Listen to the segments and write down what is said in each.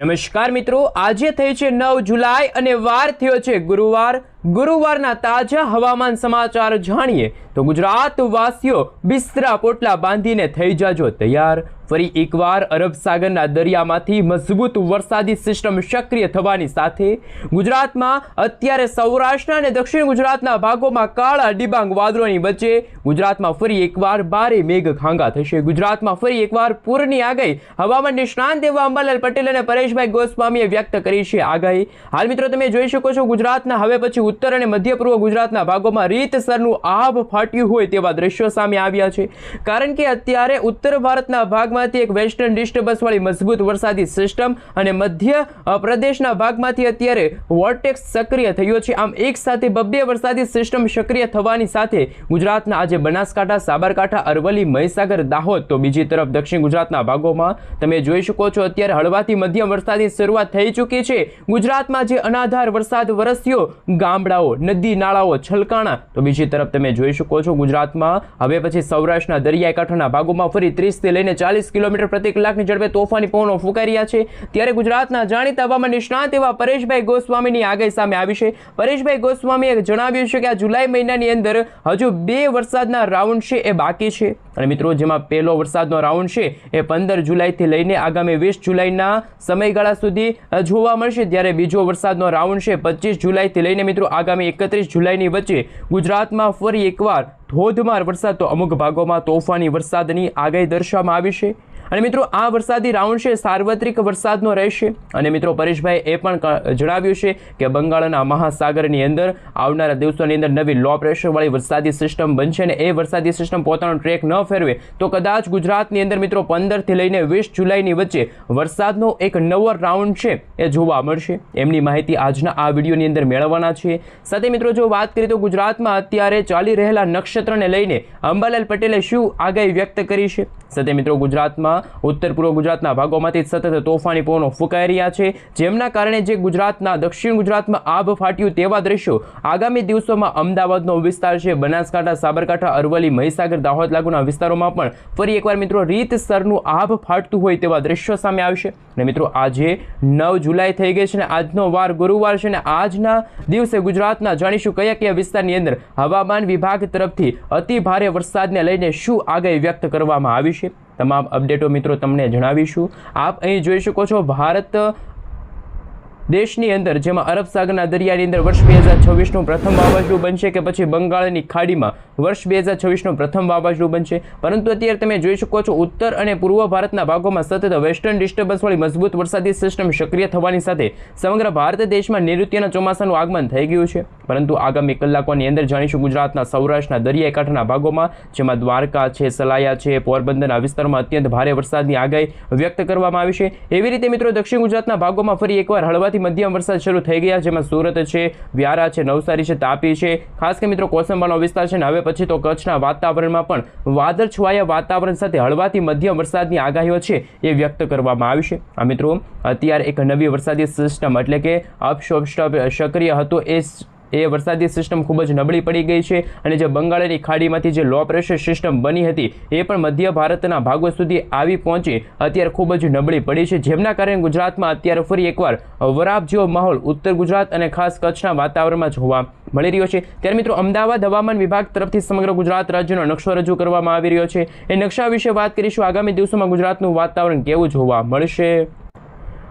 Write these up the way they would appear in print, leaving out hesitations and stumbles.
નમસ્કાર મિત્રો, આજે થઈ છે 9 જુલાઈ અને વાર થયો છે ગુરુવાર. ગુરુવારના તાજા હવામાન સમાચાર જાણીએ તો ગુજરાત વાસીઓ બિસ્તરા પોટલા બાંધીને થઈ જાજો તૈયાર. ફરી એકવાર અરબ સાગરના દરિયામાંથી મજબૂત વરસાદી સિસ્ટમ સક્રિય થવાની સાથે ગુજરાતમાં અત્યારે સૌરાષ્ટ્ર અને દક્ષિણ ગુજરાતના ભાગોમાં કાળા ડિબાંગ વાદળોની વચ્ચે ગુજરાતમાં ફરી એકવાર ભારે મેઘખાંગા થશે. ગુજરાતમાં ફરી એકવાર પૂરની આગાહી હવામાન નિષ્ણાંત એવા અંબાલાલ પટેલ અને પરેશભાઈ ગોસ્વામીએ વ્યક્ત કરી છે આગાહી. હાલ મિત્રો તમે જોઈ શકો છો, ગુજરાતના હવે પછી ઉત્તર અને મધ્ય પૂર્વ ગુજરાતના ભાગોમાં રીતસરનું આભ ફાટ્યું હોય તેવા દ્રશ્યો સામે આવ્યા છે. કારણ કે અત્યારે ઉત્તર ભારતના ભાગમાંથી એક વેસ્ટર્ન ડિસ્ટર્બન્સ વાળી મજબૂત વરસાદી સિસ્ટમ અને મધ્ય પ્રદેશના ભાગમાંથી અત્યારે વોર્ટેક્સ સક્રિય થયો છે. આમ એક સાથે બબ્બે વરસાદી સિસ્ટમ સક્રિય થવાની સાથે ગુજરાતના આજે બનાસકાંઠા, સાબરકાંઠા, અરવલ્લી, મહીસાગર, દાહોદ, તો બીજી તરફ દક્ષિણ ગુજરાતના ભાગોમાં તમે જોઈ શકો છો અત્યારે હળવાથી મધ્યમ વરસાદની શરૂઆત થઈ ચૂકી છે. ગુજરાતમાં જે અનાધાર વરસાદ વરસ્યો, ગામડાઓ, નદી નાળાઓ છલકાણા, તો બીજી તરફ તમે જોઈ શકો છો ગુજરાતમાં હવે પછી સૌરાષ્ટ્રના દરિયાઈ કાંઠાના ભાગોમાં ફરી 30 થી લઈને 40 કિલોમીટર પ્રતિ કલાકની ઝડપે તોફાની પવનો ફૂંકાઈ રહ્યા છે. ત્યારે ગુજરાતના જાણીતા હવામાન નિષ્ણાંત એવા પરેશભાઈ ગોસ્વામીની આગાહી સામે આવી છે. પરેશભાઈ ગોસ્વામીએ જણાવ્યું છે કે આ જુલાઈ મહિનાની અંદર હજુ 2 વરસાદના રાઉન્ડ છે એ બાકી છે. અને મિત્રો જેમાં પહેલો વરસાદનો રાઉન્ડ છે એ 15 જુલાઈથી લઈને આગામી 20 જુલાઈના સમયગાળા સુધી જોવા મળશે. ત્યારે બીજો વરસાદનો રાઉન્ડ છે 25 જુલાઈથી લઈને મિત્રો આગામી 31 જુલાઈની વચ્ચે ગુજરાતમાં ફરી એકવાર ધોધમાર વરસાદ, તો અમુક ભાગોમાં તોફાની વરસાદની આગાહી દર્શાવવામાં આવી છે. અને મિત્રો આ વરસાદી રાઉન્ડ છે સાર્વત્રિક વરસાદનો રહેશે. અને મિત્રો પરેશભાઈ એ પણ જણાવ્યું છે કે બંગાળના મહાસાગરની અંદર આવનારા દિવસોની અંદર નવી લો પ્રેશરવાળી વરસાદી સિસ્ટમ બનશે અને એ વરસાદી સિસ્ટમ પોતાનો ટ્રેક ન ફેરવે તો કદાચ ગુજરાતની અંદર મિત્રો 15 થી લઈને 20 જુલાઈની વચ્ચે વરસાદનો એક નવો રાઉન્ડ છે એ જોવા મળશે. એમની માહિતી આજના આ વિડીયોની અંદર મેળવવાના છે. સાથે મિત્રો જો વાત કરીએ તો ગુજરાતમાં અત્યારે ચાલી રહેલા નક્ષત્રને લઈને અંબાલાલ પટેલે શું આગાહી વ્યક્ત કરી છે. સાથે મિત્રો ગુજરાતમાં ઉત્તર પૂર્વ ગુજરાતના ભાગોમાંથી સતત તોફાની પવનો ફૂંકાઈ રહ્યા છે, જેમના કારણે જે ગુજરાતના દક્ષિણ ગુજરાતમાં આભ ફાટ્યું તેવા દ્રશ્યો આગામી દિવસોમાં અમદાવાદનો વિસ્તાર છે, બનાસકાંઠા, સાબરકાંઠા, અરવલ્લી, મહીસાગર, દાહોદ લાગુના વિસ્તારોમાં પણ ફરી એકવાર મિત્રો રીતસરનું આભ ફાટતું હોય તેવા દ્રશ્યો સામે આવશે. અને મિત્રો આજે 9 જુલાઈ થઈ ગઈ છે અને આજનો વાર ગુરુવાર છે અને આજના દિવસે ગુજરાતના જાણીશું કયા કયા વિસ્તારની અંદર હવામાન વિભાગ તરફથી અતિ ભારે વરસાદને લઈને શું આગાહી વ્યક્ત કરવામાં આવી છે. તમામ અપડેટો મિત્રો તમને જણાવીશું. આપ અહીં જોઈ શકો છો ભારત દેશની અંદર જેમાં અરબ સાગરના દરિયાની અંદર વર્ષ 2026નું પ્રથમ વાવાઝોડું બનશે કે પછી બંગાળની ખાડીમાં વર્ષ 2026નું પ્રથમ વાવાઝોડું બનશે. પરંતુ અત્યારે તમે જોઈ શકો છો ઉત્તર અને પૂર્વ ભારતના ભાગોમાં સતત વેસ્ટર્ન ડિસ્ટર્બન્સવાળી મજબૂત વરસાદી સિસ્ટમ સક્રિય થવાની સાથે સમગ્ર ભારત દેશમાં નૈઋત્યના ચોમાસાનું આગમન થઈ ગયું છે. પરંતુ આગામી કલાકોની અંદર જાણીશું ગુજરાતના સૌરાષ્ટ્રના દરિયાઈ કાંઠાના ભાગોમાં જેમાં દ્વારકા છે, સલાયા છે, પોરબંદરના વિસ્તારોમાં અત્યંત ભારે વરસાદની આગાહી વ્યક્ત કરવામાં આવી છે. એવી રીતે મિત્રો દક્ષિણ ગુજરાતના ભાગોમાં ફરી એકવાર હળવા મધ્યમ વરસાદ શરૂ થઈ ગયા, જેમાં સુરત છે, વ્યારા છે, નવસારી છે, તાપી છે, ખાસ કે મિત્રો કોસંબાનો વિસ્તાર છે. હવે પછી તો કચ્છના વાતાવરણમાં પણ વાદળછવાયા વાતાવરણ સાથે હળવાથી મધ્યમ વરસાદની આગાહીઓ છે એ વ્યક્ત કરવામાં આવી છે. આ મિત્રો અત્યારે એક નવી વરસાદી સિસ્ટમ એટલે કે અપશોપ સક્રિય હતો એ વરસાદી સિસ્ટમ ખૂબ જ નબળી પડી ગઈ છે અને જે બંગાળની ખાડીમાંથી જે લો પ્રેશર સિસ્ટમ બની હતી એ પણ મધ્ય ભારતના ભાગો સુધી આવી પહોંચી અત્યારે ખૂબ જ નબળી પડી છે, જેમના કારણે ગુજરાતમાં અત્યારે ફરી એકવાર વરાપ જેવો માહોલ ઉત્તર ગુજરાત અને ખાસ કચ્છના વાતાવરણમાં જોવા મળી રહ્યો છે. ત્યારે મિત્રો અમદાવાદ હવામાન વિભાગ તરફથી સમગ્ર ગુજરાત રાજ્યનો નકશો રજૂ કરવામાં આવી રહ્યો છે. એ નકશા વિશે વાત કરીશું. આગામી દિવસોમાં ગુજરાતનું વાતાવરણ કેવું જોવા મળશે.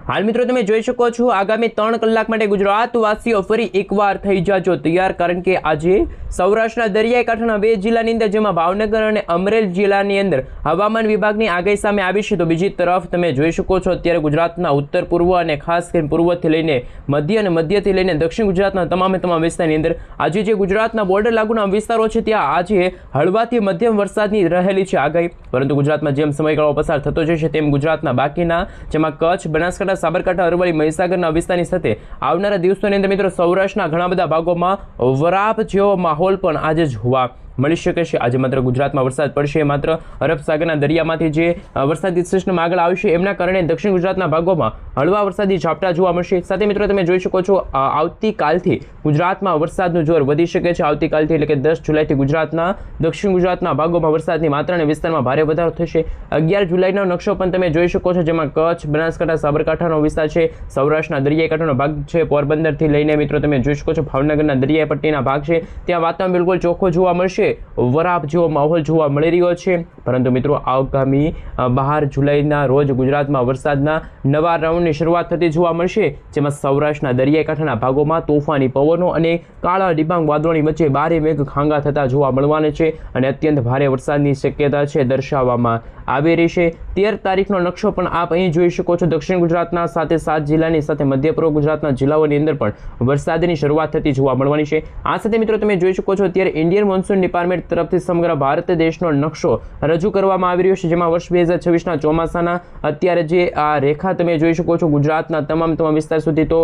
હાલ મિત્રો તમે જોઈ શકો છો આગામી 3 કલાક માટે ગુજરાતવાસીઓ ફરી એકવાર થઈ જાજો તૈયાર. કારણ કે આજે સૌરાષ્ટ્રના દરિયાઈ કાંઠાના 2 જિલ્લાની અંદર જેમાં ભાવનગર અને અમરેલી જિલ્લાની અંદર હવામાન વિભાગની આગાહી સામે આવી છે. તો બીજી તરફ તમે જોઈ શકો છો અત્યારે ગુજરાતના ઉત્તર પૂર્વ અને ખાસ કરીને પૂર્વથી લઈને મધ્ય અને મધ્યથી લઈને દક્ષિણ ગુજરાતના તમામ વિસ્તારની અંદર આજે જે ગુજરાતના બોર્ડર લાગુના વિસ્તારો છે ત્યાં આજે હળવાથી મધ્યમ વરસાદની રહેલી છે આગાહી. પરંતુ ગુજરાતમાં જેમ સમયગાળો પસાર થતો જશે તેમ ગુજરાતના બાકીના જેમાં કચ્છ, બનાસકાંઠા, સાબરકાંઠા, અરવલ્લી, મહીસાગરના વિસ્તારની સાથે આવનારા દિવસોની અંદર મિત્રો સૌરાષ્ટ્રના ઘણા બધા ભાગોમાં વરાપ જેવો માહોલ પણ આજે જોવા મળી શકે છે। આજે માત્ર ગુજરાતમાં વરસાદ પડશે, માત્ર અરબ સાગરના દરિયામાંથી જે વરસાદી સિસ્ટમ આગળ આવશે એમના કારણે દક્ષિણ ગુજરાતના ભાગોમાં હળવા વરસાદી ઝાપટા જોવા મળશે। સાથે મિત્રો તમે જોઈ શકો છો આવતીકાલથી ગુજરાતમાં વરસાદનું જોર વધી શકે છે। આવતીકાલથી એટલે કે 10 જુલાઈથી ગુજરાતના દક્ષિણ ગુજરાતના ભાગોમાં વરસાદની માત્રા અને વિસ્તારમાં ભારે વધારો થશે। 11 જુલાઈનો નકશો પણ તમે જોઈ શકો છો, જેમાં કચ્છ, બનાસકાંઠા, સાબરકાંઠાનો વિસ્તાર છે, સૌરાષ્ટ્રના દરિયાઈ કાંઠાનો ભાગ છે, પોરબંદરથી લઈને મિત્રો તમે જોઈ શકો છો ભાવનગરના દરિયાઈ પટ્ટીના ભાગ છે, ત્યાં વાતાવરણ બિલકુલ ચોખ્ખું જોવા મળશે, વરાપ જેવો માહોલ જોવા મળી રહ્યો છે। પરંતુ મિત્રો આગામી 12 જુલાઈના રોજ ગુજરાતમાં વરસાદના નવા રાઉન્ડની શરૂઆત થતી જોવા મળશે, જેમાં સૌરાષ્ટ્રના દરિયાઈ કાંઠાના ભાગોમાં તોફાની પવનો અને કાળા ડિબાંગ વાદળોની વચ્ચે ભારે મેઘ ખાંગા થતા જોવા મળવાના છે અને અત્યંત ભારે વરસાદની શક્યતા છે દર્શાવવામાં આવી રહી છે। 13 તારીખનો નકશો પણ આપ અહીં જોઈ શકો છો। દક્ષિણ ગુજરાતના સાથે 7 જિલ્લાની સાથે મધ્ય પૂર્વ ગુજરાતના જિલ્લાઓની અંદર પણ વરસાદની શરૂઆત થતી જોવા મળવાની છે। આ સાથે મિત્રો તમે જોઈ શકો છો અત્યારે ઇન્ડિયન મોન્સૂન ડિપાર્ટમેન્ટ તરફથી સમગ્ર ભારત દેશનો નકશો રજૂ કરવામાં આવી રહ્યો છે, જેમાં વર્ષ 2026ના ચોમાસાના અત્યારે જે આ રેખા તમે જોઈ શકો છો ગુજરાતના તમામ વિસ્તાર સુધી તો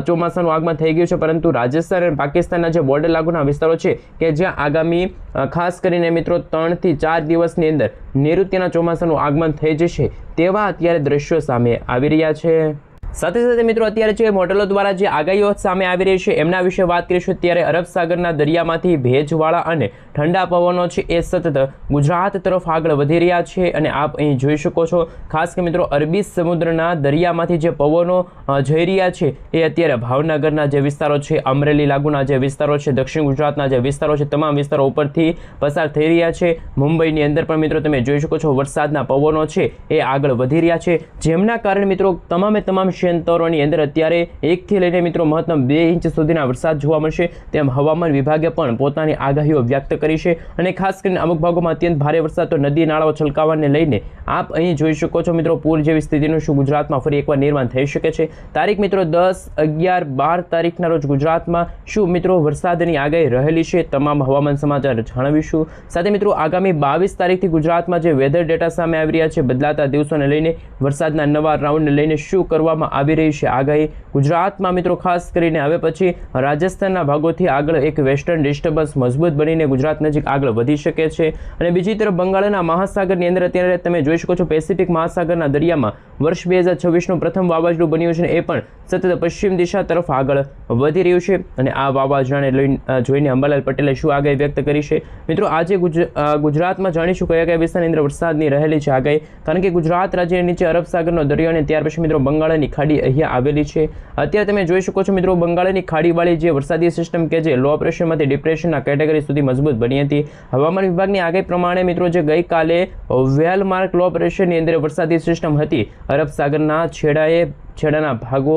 ચોમાસાનું આગમન થઈ ગયું છે, પરંતુ રાજસ્થાન અને પાકિસ્તાનના જે બોર્ડર લાગુના વિસ્તારો છે કે જ્યાં આગામી ખાસ કરીને મિત્રો 3 થી 4 દિવસની અંદર નૈઋત્યના ચોમાસાનું આગમન થઈ જશે તેવા અત્યારે દ્રશ્યો સામે આવી રહ્યા છે। સાથે સાથે મિત્રો અત્યારે જે મોડેલો દ્વારા જે આગાહીઓ સામે આવી રહી છે એમના વિશે વાત કરીશું। ત્યારે અરબ સાગરના દરિયામાંથી ભેજવાળા અને ઠંડા પવનો છે એ સતત ગુજરાત તરફ આગળ વધી રહ્યા છે અને આપ અહીં જોઈ શકો છો ખાસ કે મિત્રો અરબી સમુદ્રના દરિયામાંથી જે પવનો જઈ રહ્યા છે એ અત્યારે ભાવનગરના જે વિસ્તારો છે, અમરેલી લાગુના જે વિસ્તારો છે, દક્ષિણ ગુજરાતના જે વિસ્તારો છે, તમામ વિસ્તારો ઉપરથી પસાર થઈ રહ્યા છે। મુંબઈની અંદર પણ મિત્રો તમે જોઈ શકો છો વરસાદના પવનો છે એ આગળ વધી રહ્યા છે, જેમના કારણે મિત્રો તમામ ક્ષેત્રોની અંદર અત્યારે 1 થી લઈને મિત્રો મહત્તમ 2 ઇંચ સુધીના વરસાદ જોવા મળશે તેમ હવામાન વિભાગે પણ પોતાની આગાહીઓ વ્યક્ત કરી છે। અને ખાસ કરીને અમુક ભાગોમાં અત્યંત ભારે વરસાદ તો નદી નાળાઓ છલકાવાને લઈને આપ અહીં જોઈ શકો છો મિત્રો પૂર જેવી સ્થિતિનું શું ગુજરાતમાં ફરી એકવાર નિર્માણ થઈ શકે છે। તારીખ મિત્રો 10, 11, 12 તારીખના રોજ ગુજરાતમાં શું મિત્રો વરસાદની આગાહી રહેલી છે તમામ હવામાન સમાચાર જણાવીશું। સાથે મિત્રો આગામી 22 તારીખથી ગુજરાતમાં જે વેધર ડેટા સામે આવી રહ્યા છે, બદલાતા દિવસોને લઈને વરસાદના નવા રાઉન્ડને લઈને શું કરવામાં આવી રહી છે આગાહી ગુજરાતમાં મિત્રો ખાસ કરીને હવે પછી રાજસ્થાનના ભાગોથી આગળ એક વેસ્ટર્ન ડિસ્ટર્બન્સ મજબૂત બનીને ગુજરાત નજીક આગળ વધી શકે છે। અને બીજી તરફ બંગાળના મહાસાગરની અંદર અત્યારે તમે જોઈ શકો છો પેસિફિક મહાસાગરના દરિયામાં વર્ષ 2026નું પ્રથમ વાવાઝોડું બન્યું છે, એ પણ સતત પશ્ચિમ દિશા તરફ આગળ વધી રહ્યું છે અને આ વાવાઝોડાને જોઈને અંબાલાલ પટેલે શું આગાહી વ્યક્ત કરી છે મિત્રો આજે ગુજરાતમાં જાણીશું કયા વિસ્તારની અંદર વરસાદની રહેલી છે આગાહી, કારણ કે ગુજરાત રાજ્યની નીચે અરબ સાગરનો દરિયો અને ત્યાર પછી મિત્રો બંગાળની ખાડી અહીંયા આવેલી છે। અત્યારે તમે જોઈ શકો છો મિત્રો બંગાળની ખાડીવાળી જે વરસાદી સિસ્ટમ કે જે લો પ્રેશરમાંથી ડિપ્રેશનના કેટેગરી સુધી મજબૂત બની હતી। હવામાન વિભાગની આગાહી પ્રમાણે મિત્રો જે ગઈકાલે વેલમાર્ક લો પ્રેશરની અંદર વરસાદી સિસ્ટમ હતી અરબ સાગરના છેડાના ભાગો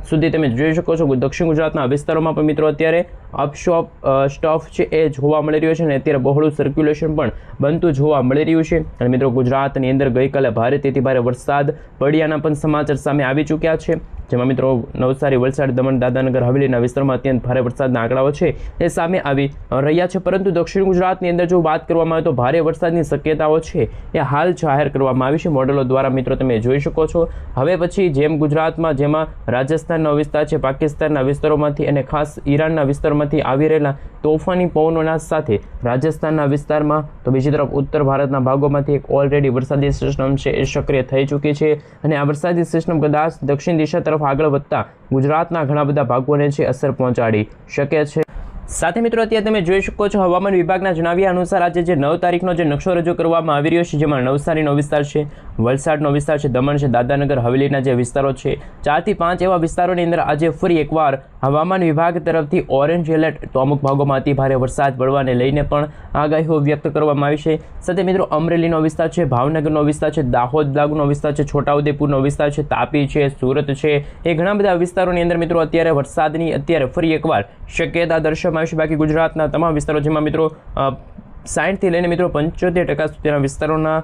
સુધી તમે જોઈ શકો છો દક્ષિણ ગુજરાતના વિસ્તારોમાં પણ મિત્રો અત્યારે અપશોપ સ્ટફ છે એ જોવા મળી રહ્યો છે અને અત્યારે બહોળું સર્ક્યુલેશન પણ બનતું જોવા મળી રહ્યું છે। અને મિત્રો ગુજરાતની અંદર ગઈકાલે ભારેથી ભારે વરસાદ પડ્યાના પણ સમાચાર સામે આવી ચૂક્યા છે, જેમાં મિત્રો નવસારી, વલસાડ, દમણ, દાદરાનગર હવેલીના વિસ્તારમાં અત્યંત ભારે વરસાદના આંકડાઓ છે એ સામે આવી રહ્યા છે। પરંતુ દક્ષિણ ગુજરાતની અંદર જો વાત કરવામાં આવે તો ભારે વરસાદની શક્યતાઓ છે એ હાલ જાહેર કરવામાં આવી છે મોડેલો દ્વારા મિત્રો તમે જોઈ શકો છો। હવે પછી જેમ ગુજરાતમાં જેમાં રાજસ્થાનનો વિસ્તાર છે, પાકિસ્તાનના વિસ્તારોમાંથી અને ખાસ ઈરાનના વિસ્તારમાંથી આવી રહેલા તોફાની પવનોના સાથે રાજસ્થાનના વિસ્તારમાં તો બીજી તરફ ઉત્તર ભારતના ભાગોમાંથી એક ઓલરેડી વરસાદી સિસ્ટમ છે એ સક્રિય થઈ ચૂકી છે અને આ વરસાદી સિસ્ટમ કદાચ દક્ષિણ દિશા તરફ આગળ વધતા ગુજરાતના ઘણા બધા ભાગોને છે અસર પહોંચાડી શકે છે। સાથે મિત્રો અત્યારે તમે જોઈ શકો છો હવામાન વિભાગના જણાવ્યા અનુસાર આજે જે 9 તારીખનો જે નકશો રજૂ કરવામાં આવી રહ્યો છે, જેમાં નવસારીનો વિસ્તાર છે, વલસાડનો વિસ્તાર છે, દમણ છે, દાદરાનગર હવેલીના જે વિસ્તારો છે, 4 થી 5 એવા વિસ્તારોની અંદર આજે ફરી એકવાર હવામાન વિભાગ તરફથી ઓરેન્જ એલર્ટ તો અમુક ભાગોમાં અતિ ભારે વરસાદ પડવાને લઈને પણ આગાહીઓ વ્યક્ત કરવામાં આવી છે। સાથે મિત્રો અમરેલીનો વિસ્તાર છે, ભાવનગરનો વિસ્તાર છે, દાહોદ લાગુનો વિસ્તાર છે, છોટાઉદેપુરનો વિસ્તાર છે, તાપી છે, સુરત છે, એ ઘણા બધા વિસ્તારોની અંદર મિત્રો અત્યારે વરસાદની અત્યારે ફરી એકવાર શક્યતા દર્શાવવામાં આવી છે। બાકી ગુજરાતના તમામ વિસ્તારો જેમાં મિત્રો 60 થી લઈને મિત્રો 75% સુધીના વિસ્તારોના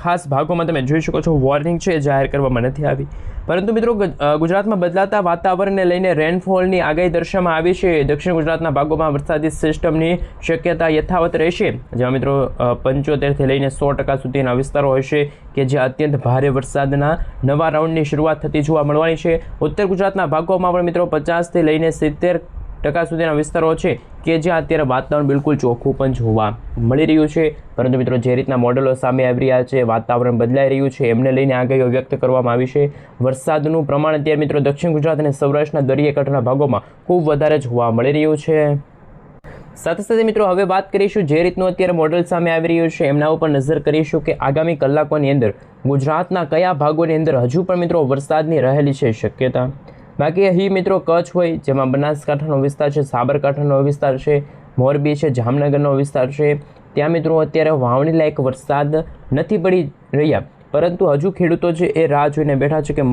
ખાસ ભાગોમાં તમે જોઈ શકો છો વોર્નિંગ છે જાહેર કરવામાં નથી આવી। પરંતુ મિત્રો ગુજરાતમાં બદલાતા વાતાવરણને લઈને રેનફોલની આગાહી દર્શાવવામાં આવી છે। દક્ષિણ ગુજરાતના ભાગોમાં વરસાદી સિસ્ટમની શક્યતા યથાવત રહેશે, જેમાં મિત્રો 75 થી લઈને 100% સુધીના વિસ્તારો હશે કે જે અત્યંત ભારે વરસાદના નવા રાઉન્ડની શરૂઆત થતી જોવા મળવાની છે। ઉત્તર ગુજરાતના ભાગોમાં પણ મિત્રો 50 થી લઈને 70 ટકા સુધીના વિસ્તારો છે કે જ્યાં અત્યારે વાતાવરણ બિલકુલ ચોખ્ખું પણ જોવા મળી રહ્યું છે. પરંતુ મિત્રો જે રીતના મોડેલો સામે આવી રહ્યા છે, વાતાવરણ બદલાઈ રહ્યું છે, એમને લઈને આગાહીઓ વ્યક્ત કરવામાં આવી છે. વરસાદનું પ્રમાણ અત્યારે મિત્રો દક્ષિણ ગુજરાત અને સૌરાષ્ટ્રના દરિયાકાંઠાના ભાગોમાં ખૂબ વધારે જોવા મળી રહ્યું છે. સાથે સાથે મિત્રો હવે વાત કરીશું જે રીતનું અત્યારે મોડેલ સામે આવી રહ્યું છે એમના ઉપર નજર કરીશું કે આગામી કલાકોની અંદર ગુજરાતના કયા ભાગોની અંદર હજુ પણ મિત્રો વરસાદની રહેલી છે શક્યતા. બાકી અહીં મિત્રો કચ્છ હોય, જેમાં બનાસકાંઠાનો વિસ્તાર છે, સાબરકાંઠાનો વિસ્તાર છે, મોરબી છે, જામનગરનો વિસ્તાર છે, ત્યાં મિત્રો અત્યારે વાવણી લાયક વરસાદ નથી પડી રહ્યા. પરંતુ હજુ ખેડૂતો છે એ રાહ જોઈને બેઠા છે કે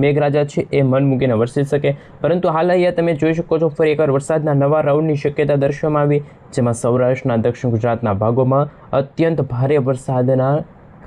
મેઘરાજા છે એ મન મૂકીને વરસી શકે. પરંતુ હાલ અહીંયા તમે જોઈ શકો છો ફરી એકવાર વરસાદના નવા રાઉન્ડની શક્યતા દર્શાવવામાં આવી, જેમાં સૌરાષ્ટ્રના દક્ષિણ ગુજરાતના ભાગોમાં અત્યંત ભારે વરસાદના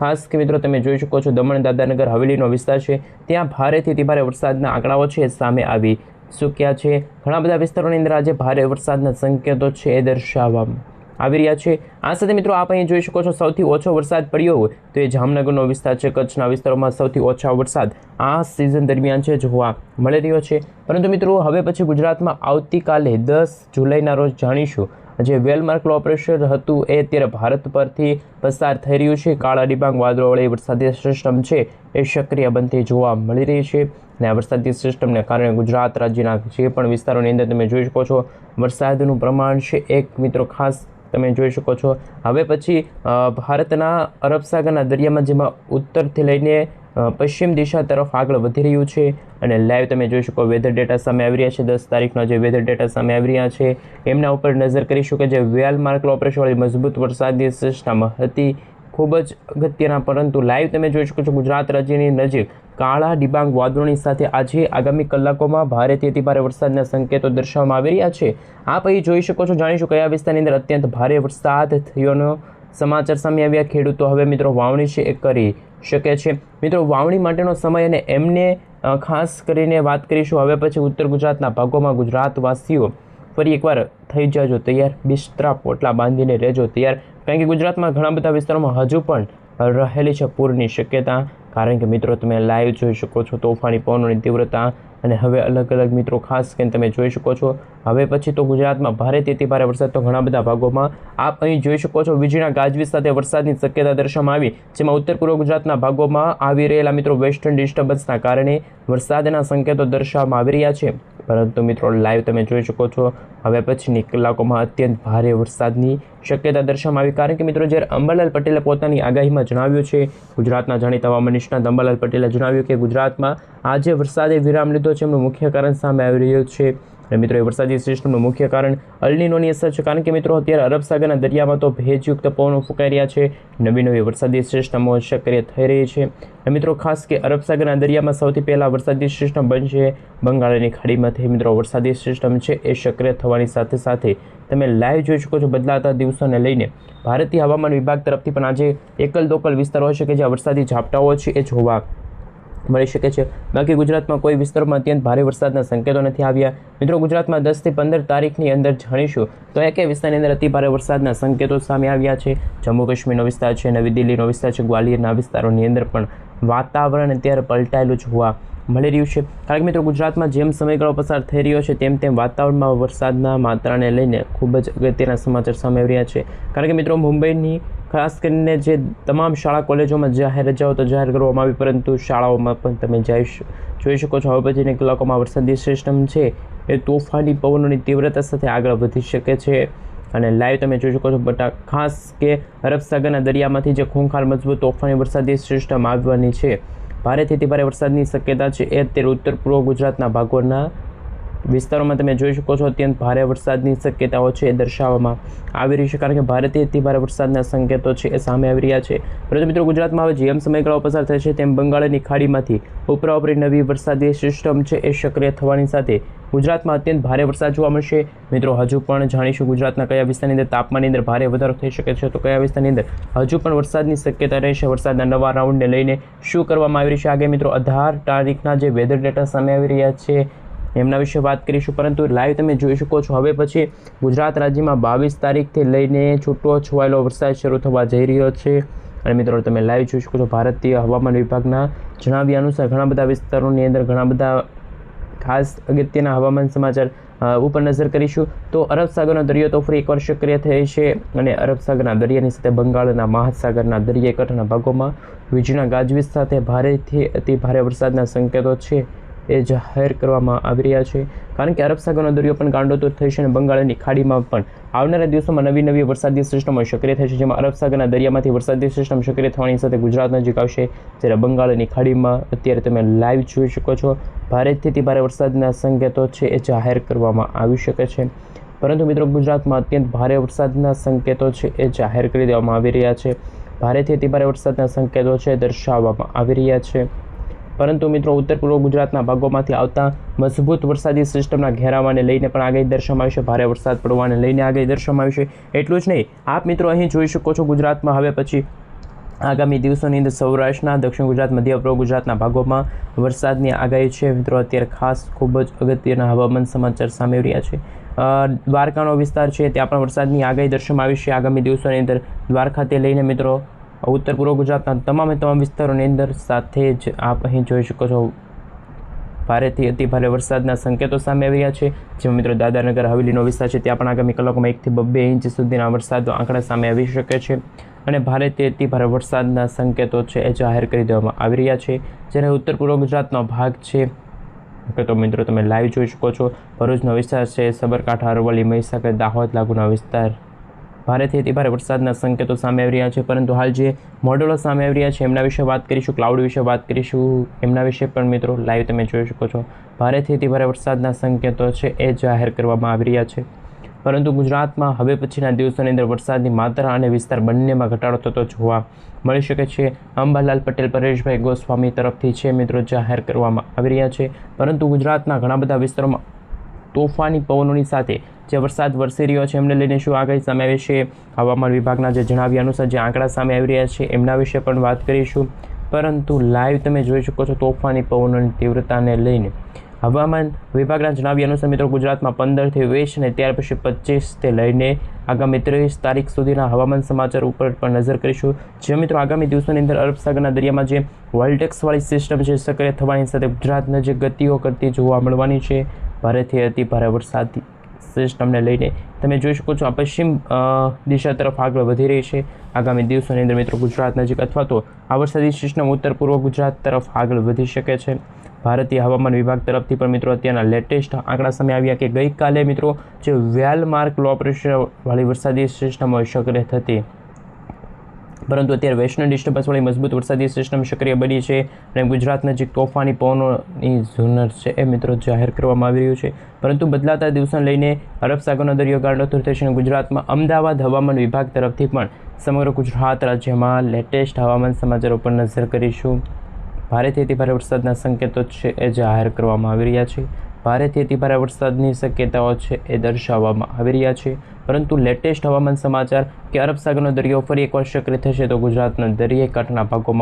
ખાસ કે મિત્રો તમે જોઈ શકો છો દમણ દાદરાનગર હવેલીનો વિસ્તાર છે, ત્યાં ભારેથી અતિ ભારે વરસાદના આંકડાઓ છે સામે આવી ચૂક્યા છે. ઘણા બધા વિસ્તારોની અંદર આજે ભારે વરસાદના સંકેતો છે એ દર્શાવવામાં આવી રહ્યા છે. આ સાથે મિત્રો આપ અહીં જોઈ શકો છો સૌથી ઓછો વરસાદ પડ્યો હોય તો એ જામનગરનો વિસ્તાર છે. કચ્છના વિસ્તારોમાં સૌથી ઓછા વરસાદ આ સિઝન દરમિયાન છે જોવા મળી રહ્યો છે. પરંતુ મિત્રો હવે પછી ગુજરાતમાં આવતીકાલે 10 જુલાઈના રોજ જાણીશું જે વેલમાર્ક લો પ્રેશર હતું એ અત્યારે ભારત પરથી પસાર થઈ રહ્યું છે. કાળા ડિબાંગ વાદળોવાળી વરસાદી સિસ્ટમ છે એ સક્રિય બનતી જોવા મળી રહી છે. અને આ વરસાદી સિસ્ટમને કારણે ગુજરાત રાજ્યના જે પણ વિસ્તારોની અંદર તમે જોઈ શકો છો વરસાદનું પ્રમાણ છે એક મિત્રો ખાસ તમે જોઈ શકો છો હવે પછી ભારતના અરબ સાગરના દરિયામાં જેમાં ઉત્તરથી લઈને પશ્ચિમ દિશા તરફ આગળ વધી રહ્યું છે. અને લાઈવ તમે જોઈ શકો વેધર ડેટા સામે આવી રહ્યા છે. 10 તારીખના જે વેધર ડેટા સામે આવી રહ્યા છે એમના ઉપર નજર કરીશું કે જે વેલમાર્ક લો પ્રેશરવાળી મજબૂત વરસાદી સિસ્ટમ હતી ખૂબ જ અગત્યના. પરંતુ લાઈવ તમે જોઈ શકો છો ગુજરાત રાજ્યની નજીક કાળા ડિબાંગ વાદળોની સાથે આજે આગામી કલાકોમાં ભારેથી અતિ ભારે વરસાદના સંકેતો દર્શાવવામાં આવી રહ્યા છે. આપ અહીં જોઈ શકો છો, જાણીશું કયા વિસ્તારની અંદર અત્યંત ભારે વરસાદ થયોનો સમાચાર સામે આવ્યા. ખેડૂતો હવે મિત્રો વાવણી છે એ કરી શકે છે. મિત્રો વાવણી માટેનો સમય અને એમને ખાસ કરીને વાત કરીશું હવે પછી ઉત્તર ગુજરાતના ભાગોમાં ગુજરાતવાસીઓ ફરી એકવાર થઈ જાજો તૈયાર, બિસ્તરા પોટલા બાંધીને રહેજો તૈયાર. કારણ કે ગુજરાતમાં ઘણા બધા વિસ્તારોમાં હજુ પણ રહેલી છે પૂરની શક્યતા. કારણ કે મિત્રો તમે લાઈવ જોઈ શકો છો તોફાની પવનોની તીવ્રતા. અને હવે અલગ અલગ મિત્રો ખાસ કરીને તમે જોઈ શકો છો હવે પછી તો ગુજરાતમાં ભારેથી અતિ ભારે વરસાદ તો ઘણા બધા ભાગોમાં આપ અહીં જોઈ શકો છો વીજળીના ગાજવીજ સાથે વરસાદની શક્યતા દર્શાવવામાં આવી, જેમાં ઉત્તર પૂર્વ ગુજરાતના ભાગોમાં આવી રહેલા મિત્રો વેસ્ટર્ન ડિસ્ટર્બન્સના કારણે વરસાદના સંકેતો દર્શાવવામાં આવી રહ્યા છે. પરંતુ મિત્રો લાઈવ તમે જોઈ શકો છો હવે પછીની કલાકોમાં અત્યંત ભારે વરસાદની શક્યતા દર્શાવવામાં આવી. કારણ કે મિત્રો જ્યારે અંબાલાલ પટેલે પોતાની આગાહીમાં જણાવ્યું છે, ગુજરાતના જાણીતા હવામાન નિષ્ણાત અંબાલાલ પટેલે જણાવ્યું કે ગુજરાતમાં આજે વરસાદે વિરામ લીધો છે. એમનું મુખ્ય કારણ સામે આવી રહ્યું છે. અને મિત્રો એ વરસાદી સિસ્ટમનું મુખ્ય કારણ અલ્નીનોની અસર છે. કારણ કે મિત્રો અત્યારે અરબ સાગરના દરિયામાં તો ભેજયુક્ત પવનો ફૂંકાઈ રહ્યા છે, નવી નવી વરસાદી સિસ્ટમો સક્રિય થઈ રહી છે. અને મિત્રો ખાસ કે અરબ સાગરના દરિયામાં સૌથી પહેલાં વરસાદી સિસ્ટમ બનશે બંગાળની ખાડીમાંથી મિત્રો વરસાદી સિસ્ટમ છે એ સક્રિય થવાની સાથે સાથે તમે લાઈવ જોઈ શકો છો બદલાતા દિવસોને લઈને ભારતીય હવામાન વિભાગ તરફથી પણ આજે એકલ દોકલ વિસ્તારો હશે કે જ્યાં વરસાદી ઝાપટાઓ છે એ જોવા મળી શકે છે. બાકી ગુજરાતમાં કોઈ વિસ્તારમાં અત્યંત ભારે વરસાદના સંકેતો નથી આવ્યા. મિત્રો ગુજરાતમાં 10 થી 15 તારીખની અંદર જાણીશું તો એક વિસ્તારની અંદર અતિ ભારે વરસાદના સંકેતો સામે આવ્યા છે. જમ્મુ કાશ્મીરનો વિસ્તાર છે, નવી દિલ્હીનો વિસ્તાર છે, ગ્વાલિયરના વિસ્તારોની અંદર પણ વાતાવરણ અત્યારે પલટાયેલું જોવા મળી રહ્યું છે. કારણ કે મિત્રો ગુજરાતમાં જેમ સમયગાળો પસાર થઈ રહ્યો છે તેમ તેમ વાતાવરણમાં વરસાદના માત્રાને લઈને ખૂબ જ અગત્યના સમાચાર સામે આવી રહ્યા છે. કારણ કે મિત્રો મુંબઈની ખાસ કરીને જે તમામ શાળા કોલેજોમાં જાહેર રજાઓ તો જાહેર કરવામાં આવી, પરંતુ શાળાઓમાં પણ તમે જોઈ શકો છો હવે પછીની કલાકોમાં વરસાદી સિસ્ટમ છે એ તોફાની પવનોની તીવ્રતા સાથે આગળ વધી શકે છે. અને લાઈવ તમે જોઈ શકો છો ખાસ કે અરબ સાગરના દરિયામાંથી જે ખૂંખાર મજબૂત તોફાની વરસાદી સિસ્ટમ આવવાની છે, ભારેથી અતિ ભારે વરસાદની શક્યતા છે એ અત્યારે ઉત્તર પૂર્વ ગુજરાતના ભાગોના વિસ્તારોમાં તમે જોઈ શકો છો અત્યંત ભારે વરસાદની શક્યતાઓ છે એ દર્શાવવામાં આવી રહી છે. કારણ કે ભારેથી અતિ ભારે વરસાદના સંકેતો છે એ સામે આવી રહ્યા છે. પરંતુ મિત્રો ગુજરાતમાં હવે જેમ સમયગાળો પસાર થાય છે તેમ બંગાળની ખાડીમાંથી ઉપરાઉપરી નવી વરસાદી સિસ્ટમ છે એ સક્રિય થવાની સાથે ગુજરાતમાં અત્યંત ભારે વરસાદ જોવા મળશે. મિત્રો હજુ પણ જાણીશું ગુજરાતના કયા વિસ્તારની અંદર તાપમાનની અંદર ભારે વધારો થઈ શકે છે, તો કયા વિસ્તારની અંદર હજુ પણ વરસાદની શક્યતા રહેશે. વરસાદના નવા રાઉન્ડને લઈને શું કરવામાં આવી રહી છે આગળ મિત્રો 18 તારીખના જે વેધર ડેટા સામે આવી રહ્યા છે એમના વિશે વાત કરીશું. પરંતુ લાઈવ તમે જોઈ શકો છો હવે પછી ગુજરાત રાજ્યમાં 22 તારીખથી લઈને છૂટો છવાયેલો વરસાદ શરૂ થવા જઈ રહ્યો છે. અને મિત્રો તમે લાઈવ જોઈ શકો છો ભારતીય હવામાન વિભાગના જણાવ્યા અનુસાર ઘણા બધા વિસ્તારોની અંદર ઘણા બધા ખાસ અગત્યના હવામાન સમાચાર ઉપર નજર કરીશું તો અરબ સાગરનો દરિયો તો ફરી એકવાર સક્રિય થાય છે અને અરબ સાગરના દરિયાની સાથે બંગાળના મહાસાગરના દરિયાઈ કાંઠાના ભાગોમાં વીજળીના ગાજવીજ સાથે ભારેથી અતિ ભારે વરસાદના સંકેતો છે એ જાહેર કરવામાં આવી રહ્યા છે. કારણ કે અરબ સાગરનો દરિયો પણ ગાંડોતુર થઈ છે અને બંગાળની ખાડીમાં પણ આવનારા દિવસોમાં નવી વરસાદી સિસ્ટમો સક્રિય થઈ છે, જેમાં અરબ સાગરના દરિયામાંથી વરસાદી સિસ્ટમ સક્રિય થવાની સાથે ગુજરાત નજીક આવશે. જ્યારે બંગાળની ખાડીમાં અત્યારે તમે લાઈવ જોઈ શકો છો ભારેથી ભારે વરસાદના સંકેતો છે એ જાહેર કરવામાં આવી શકે છે. પરંતુ મિત્રો ગુજરાતમાં અત્યંત ભારે વરસાદના સંકેતો છે એ જાહેર કરી દેવામાં આવી રહ્યા છે. ભારેથી ભારે વરસાદના સંકેતો છે દર્શાવવામાં આવી રહ્યા છે. પરંતુ મિત્રો ઉત્તર પૂર્વ ગુજરાતના ભાગોમાંથી આવતા મજબૂત વરસાદી સિસ્ટમના ઘેરાવાને લઈને પણ આગાહી દર્શાવવામાં આવી છે. ભારે વરસાદ પડવાને લઈને આગાહી દર્શાવવામાં આવી છે. એટલું જ નહીં, આપ મિત્રો અહીં જોઈ શકો છો ગુજરાતમાં હવે પછી આગામી દિવસોની અંદર સૌરાષ્ટ્રના, દક્ષિણ ગુજરાત, મધ્ય પૂર્વ ગુજરાતના ભાગોમાં વરસાદની આગાહી છે. મિત્રો અત્યારે ખાસ ખૂબ જ અગત્યના હવામાન સમાચાર સામે આવી રહ્યા છે. દ્વારકાનો વિસ્તાર છે ત્યાં પણ વરસાદની આગાહી દર્શાવવામાં આવી છે. આગામી દિવસોની અંદર દ્વારકાથી લઈને મિત્રો ઉત્તર પૂર્વ ગુજરાતના તમામ વિસ્તારોની અંદર સાથે જ આપ અહીં જોઈ શકો છો ભારેથી અતિ ભારે વરસાદના સંકેતો સામે આવી રહ્યા છે. જેમાં મિત્રો દાદરાનગર હવેલીનો વિસ્તાર છે ત્યાં પણ આગામી કલાકોમાં 1 થી 2 ઇંચ સુધીના વરસાદના આંકડા સામે આવી શકે છે અને ભારેથી અતિ ભારે વરસાદના સંકેતો છે એ જાહેર કરી દેવામાં આવી રહ્યા છે. જ્યારે ઉત્તર પૂર્વ ગુજરાતનો ભાગ છે તો મિત્રો તમે લાઈવ જોઈ શકો છો ભરૂચનો વિસ્તાર છે, સાબરકાંઠા, અરવલ્લી, મહીસાગર, દાહોદ લાગુના વિસ્તાર ભારેથી અતિ ભારે વરસાદના સંકેતો સામે આવી રહ્યા છે. પરંતુ હાલ જે મોડેલો સામે આવી રહ્યા છે એમના વિશે વાત કરીશું, ક્લાઉડ વિશે વાત કરીશું, એમના વિશે પણ મિત્રો લાઈવ તમે જોઈ શકો છો ભારેથી અતિ ભારે વરસાદના સંકેતો છે એ જાહેર કરવામાં આવી રહ્યા છે. પરંતુ ગુજરાતમાં હવે પછીના દિવસોની અંદર વરસાદની માત્રા અને વિસ્તાર બંનેમાં ઘટાડો થતો જોવા મળી શકે છે. અંબાલાલ પટેલ, પરેશભાઈ ગોસ્વામી તરફથી છે મિત્રો જાહેર કરવામાં આવી રહ્યા છે. પરંતુ ગુજરાતના ઘણા બધા વિસ્તારોમાં તોફાની પવનોની સાથે જે વરસાદ વરસી રહ્યો છે એમને લઈને શું આગાહી સામે આવી છે, હવામાન વિભાગના જે જણાવ્યા અનુસાર જે આંકડા સામે આવી રહ્યા છે એમના વિશે પણ વાત કરીશું. પરંતુ લાઈવ તમે જોઈ શકો છો તોફાની પવનોની તીવ્રતાને લઈને હવામાન વિભાગના જણાવ્યા અનુસાર મિત્રો ગુજરાતમાં 15 થી 20 અને ત્યાર પછી 25 લઈને આગામી 30 તારીખ સુધીના હવામાન સમાચાર ઉપર પણ નજર કરીશું. જે મિત્રો આગામી દિવસોની અંદર અરબ સાગરના દરિયામાં જે વોલ્ટેક્સવાળી સિસ્ટમ છે સક્રિય થવાની સાથે ગુજરાત નજીક ગતિઓ કરતી જોવા મળવાની છે. ભારેથી અતિ ભારે વરસાદી સિસ્ટમને લઈને તમે જોઈ શકો છો આ પશ્ચિમ દિશા તરફ આગળ વધી રહી છે. આગામી દિવસોની અંદર મિત્રો ગુજરાત નજીક અથવા તો આ વરસાદી સિસ્ટમ ઉત્તર પૂર્વ ગુજરાત તરફ આગળ વધી શકે છે. ભારતીય હવામાન વિભાગ તરફથી પણ મિત્રો અત્યારના લેટેસ્ટ આંકડા સામે આવ્યા કે ગઈકાલે મિત્રો જે વેલમાર્ક લો પ્રેશરવાળી વરસાદી સિસ્ટમ સક્રિય થતી, પરંતુ અત્યારે વેસ્ટર્ન ડિસ્ટર્બન્સવાળી મજબૂત વરસાદી સિસ્ટમ સક્રિય બની છે અને ગુજરાત નજીક તોફાની પવનોની ઝુનર છે એ મિત્રો જાહેર કરવામાં આવી રહ્યું છે. પરંતુ બદલાતા દિવસોને લઈને અરબ સાગરનો દરિયો ગાંડોતુર થશે અને ગુજરાતમાં અમદાવાદ હવામાન વિભાગ તરફથી પણ સમગ્ર ગુજરાત રાજ્યમાં લેટેસ્ટ હવામાન સમાચાર ઉપર નજર કરીશું. ભારેથી અતિ ભારે વરસાદના સંકેતો છે એ જાહેર કરવામાં આવી રહ્યા છે. ભારેથી અતિ ભારે વરસાદની શક્યતાઓ છે એ દર્શાવવામાં આવી રહ્યા છે. પરંતુ લેટેસ્ટ હવામાન સમાચાર કે અરબ સાગરનો દરિયો ફરી એકવાર સક્રિય થશે તો ગુજરાતના દરિયાઈ કાંઠાના ભાગોમાં